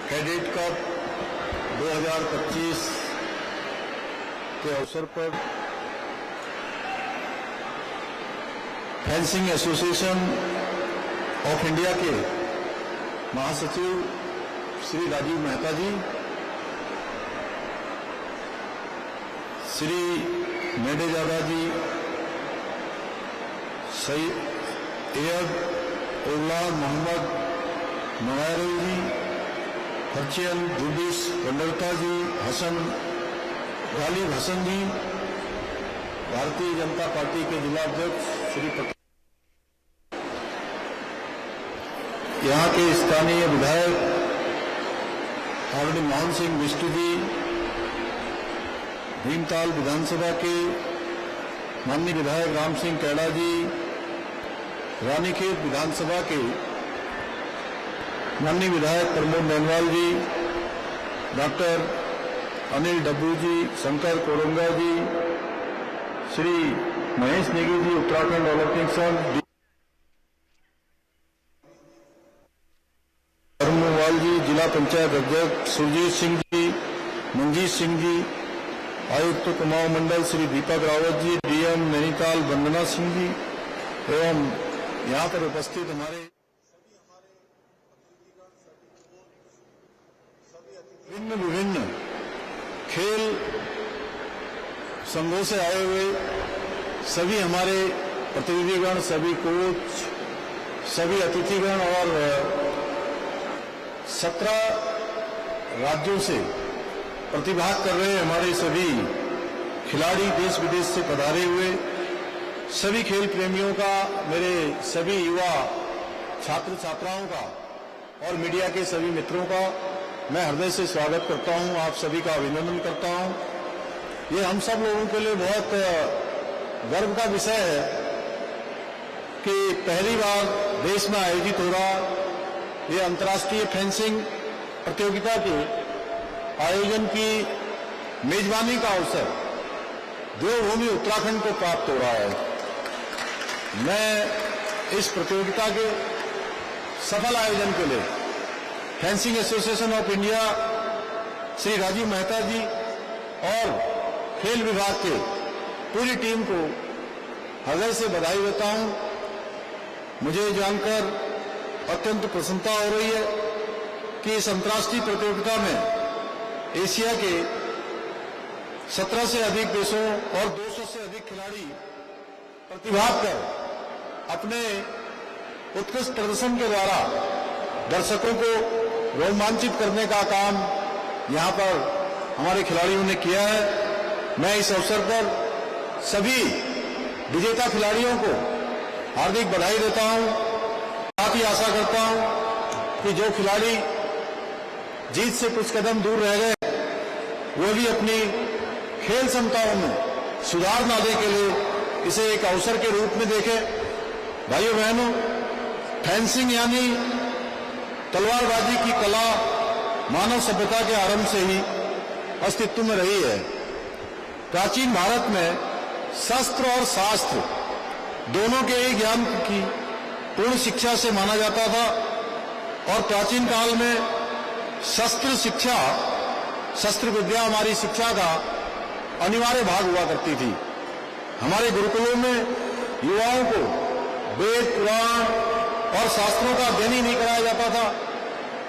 Cadet cup 2025 के अवसर पर फेंसिंग एसोसिएशन ऑफ इंडिया के महासचिव श्री राजीव मेहता जी, श्री मेडेजादा जी, सैयद उल्लाह मोहम्मद नवायरी जी, खर्चियन जुडिस वंडरता जी, गालिब हसन जी, भारतीय जनता पार्टी के जिला अध्यक्ष श्री यहाँ के स्थानीय विधायक आदरणीय मोहन सिंह बिष्ट जी, भीमताल विधानसभा के माननीय विधायक राम सिंह कैड़ा जी, रानीखेत विधानसभा के माननीय विधायक प्रमोद नैनवाल जी, डॉक्टर अनिल डब्बू जी, शंकर कोरंगा जी, श्री महेश नेगी जी, उत्तराखंड ओलंपिक संघ, धर्मवाल जी, जिला पंचायत अध्यक्ष सुरजीत सिंह जी, मंजीत सिंह जी, आयुक्त कुमाऊं मंडल श्री दीपक रावत जी, डीएम नैनीताल वंदना सिंह जी एवं यहाँ पर उपस्थित हमारे विभिन्न खेल संघों से आए हुए सभी हमारे प्रतिनिधिगण, सभी कोच, सभी अतिथिगण और 17 राज्यों से प्रतिभाग कर रहे हमारे सभी खिलाड़ी, देश विदेश से पधारे हुए सभी खेल प्रेमियों का, मेरे सभी युवा छात्र छात्राओं का और मीडिया के सभी मित्रों का मैं हृदय से स्वागत करता हूं। आप सभी का अभिनंदन करता हूं। ये हम सब लोगों के लिए बहुत गर्व का विषय है कि पहली बार देश में आयोजित हो रहा ये अंतर्राष्ट्रीय फेंसिंग प्रतियोगिता के आयोजन की मेजबानी का अवसर देवभूमि उत्तराखंड को प्राप्त हो रहा है। मैं इस प्रतियोगिता के सफल आयोजन के लिए fencing association of India Shri Rajeev Mehta ji और खेल विभाग के पूरी टीम को हृदय से बधाई देता हूं। मुझे जानकर अत्यंत प्रसन्नता हो रही है कि इस अंतर्राष्ट्रीय प्रतियोगिता में एशिया के 17 से अधिक देशों और 200 से अधिक खिलाड़ी प्रतिभाग कर अपने उत्कृष्ट प्रदर्शन के द्वारा दर्शकों को रोमांचित करने का काम यहां पर हमारे खिलाड़ियों ने किया है। मैं इस अवसर पर सभी विजेता खिलाड़ियों को हार्दिक बधाई देता हूं। साथ ही आशा करता हूं कि जो खिलाड़ी जीत से कुछ कदम दूर रह गए वो भी अपनी खेल क्षमताओं में सुधार लाने के लिए इसे एक अवसर के रूप में देखें। भाइयों बहनों, फेंसिंग यानी तलवारबाजी की कला मानव सभ्यता के आरंभ से ही अस्तित्व में रही है। प्राचीन भारत में शस्त्र और शास्त्र दोनों के एक ज्ञान की पूर्ण शिक्षा से माना जाता था और प्राचीन काल में शस्त्र शिक्षा, शस्त्र विद्या हमारी शिक्षा का अनिवार्य भाग हुआ करती थी। हमारे गुरुकुलों में युवाओं को वेद, पुराण और शास्त्रों का अध्ययन ही नहीं कराया जाता था,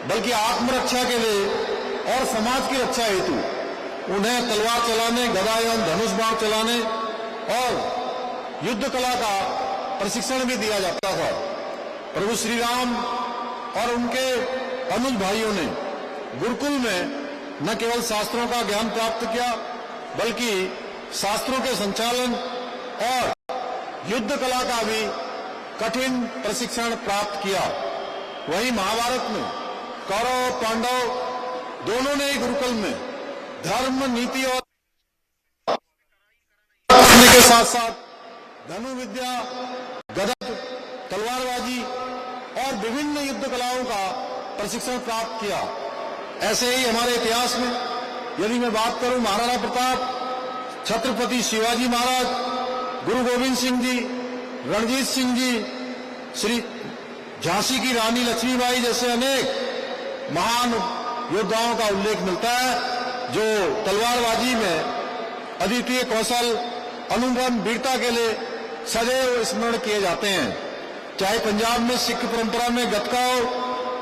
बल्कि आत्मरक्षा के लिए और समाज की रक्षा हेतु उन्हें तलवार चलाने, गदा एवं धनुष बाण चलाने और युद्ध कला का प्रशिक्षण भी दिया जाता था। प्रभु श्री राम और उनके अनुज भाइयों ने गुरुकुल में न केवल शास्त्रों का ज्ञान प्राप्त किया, बल्कि शास्त्रों के संचालन और युद्ध कला का भी कठिन प्रशिक्षण प्राप्त किया। वहीं महाभारत में कौरव पांडव दोनों ने ही गुरुकुल में धर्म, नीति और के साथ साथ धनु विद्या, गदा, तलवारबाजी और विभिन्न युद्ध कलाओं का प्रशिक्षण प्राप्त किया। ऐसे ही हमारे इतिहास में यदि मैं बात करूं, महाराणा प्रताप, छत्रपति शिवाजी महाराज, गुरु गोविंद सिंह जी, रणजीत सिंह जी, श्री झांसी की रानी लक्ष्मीबाई जैसे अनेक महान योद्धाओं का उल्लेख मिलता है जो तलवारबाजी में अद्वितीय कौशल, अनुपम वीरता के लिए सदैव स्मरण किए जाते हैं। चाहे पंजाब में सिख परंपरा में गतका हो,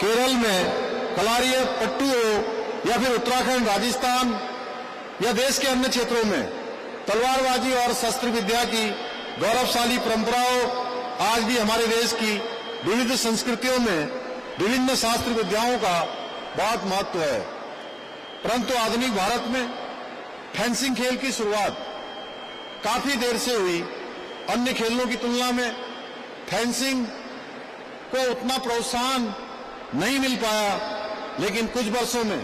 केरल में कलारिया पट्टू हो, या फिर उत्तराखंड, राजस्थान या देश के अन्य क्षेत्रों में तलवारबाजी और शस्त्र विद्या की गौरवशाली परंपरा हो, आज भी हमारे देश की विविध संस्कृतियों में विभिन्न शास्त्र विद्याओं का बहुत महत्व है। परंतु आधुनिक भारत में फेंसिंग खेल की शुरुआत काफी देर से हुई। अन्य खेलों की तुलना में फेंसिंग को उतना प्रोत्साहन नहीं मिल पाया, लेकिन कुछ वर्षों में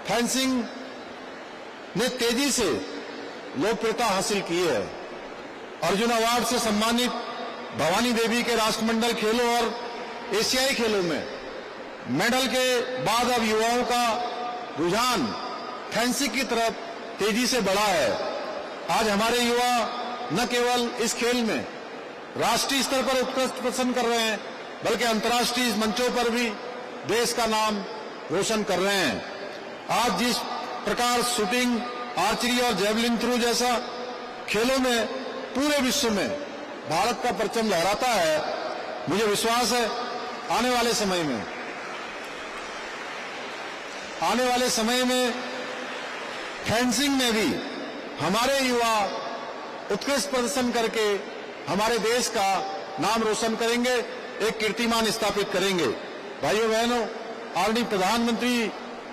फेंसिंग ने तेजी से लोकप्रियता हासिल की है। अर्जुन अवार्ड से सम्मानित भवानी देवी के राष्ट्रमंडल खेलों और एशियाई खेलों में मेडल के बाद अब युवाओं का रुझान फेंसिंग की तरफ तेजी से बढ़ा है। आज हमारे युवा न केवल इस खेल में राष्ट्रीय स्तर पर उत्कृष्ट प्रदर्शन कर रहे हैं, बल्कि अंतर्राष्ट्रीय मंचों पर भी देश का नाम रोशन कर रहे हैं। आज जिस प्रकार शूटिंग, आर्चरी और जेवलिन थ्रो जैसा खेलों में पूरे विश्व में भारत का परचम लहराता है, मुझे विश्वास है आने वाले समय में फेंसिंग में भी हमारे युवा उत्कृष्ट प्रदर्शन करके हमारे देश का नाम रोशन करेंगे, एक कीर्तिमान स्थापित करेंगे। भाइयों बहनों, आदरणीय प्रधानमंत्री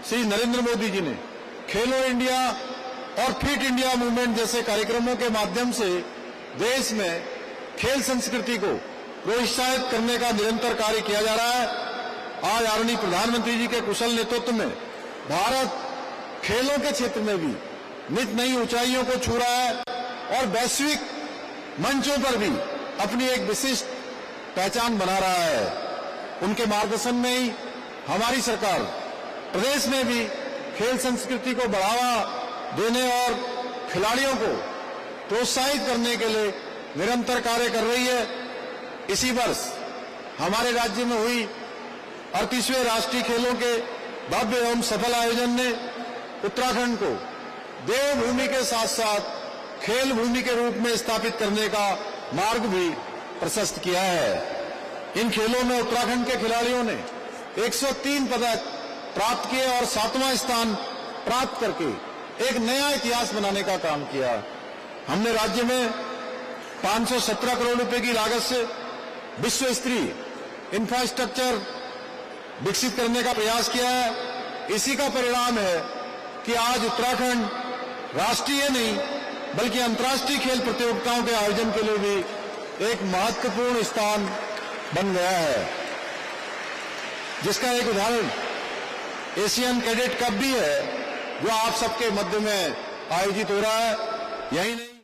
श्री नरेंद्र मोदी जी ने खेलो इंडिया और फिट इंडिया मूवमेंट जैसे कार्यक्रमों के माध्यम से देश में खेल संस्कृति को प्रोत्साहित करने का निरंतर कार्य किया जा रहा है। आज आदरणीय प्रधानमंत्री जी के कुशल नेतृत्व में भारत खेलों के क्षेत्र में भी नित नई ऊंचाइयों को छू रहा है और वैश्विक मंचों पर भी अपनी एक विशिष्ट पहचान बना रहा है। उनके मार्गदर्शन में ही हमारी सरकार प्रदेश में भी खेल संस्कृति को बढ़ावा देने और खिलाड़ियों को प्रोत्साहित करने के लिए निरंतर कार्य कर रही है। इसी वर्ष हमारे राज्य में हुई 38वें राष्ट्रीय खेलों के भव्य एवं सफल आयोजन ने उत्तराखंड को देवभूमि के साथ साथ खेल भूमि के रूप में स्थापित करने का मार्ग भी प्रशस्त किया है। इन खेलों में उत्तराखंड के खिलाड़ियों ने 103 पदक प्राप्त किए और 7वां स्थान प्राप्त करके एक नया इतिहास बनाने का काम किया। हमने राज्य में 517 करोड़ रुपए की लागत से विश्व स्तरीय इंफ्रास्ट्रक्चर विकसित करने का प्रयास किया है। इसी का परिणाम है कि आज उत्तराखंड राष्ट्रीय नहीं बल्कि अंतर्राष्ट्रीय खेल प्रतियोगिताओं के आयोजन के लिए भी एक महत्वपूर्ण स्थान बन गया है, जिसका एक उदाहरण एशियन कैडेट कप भी है, जो आप सबके मध्य में आयोजित हो रहा है। यही नहीं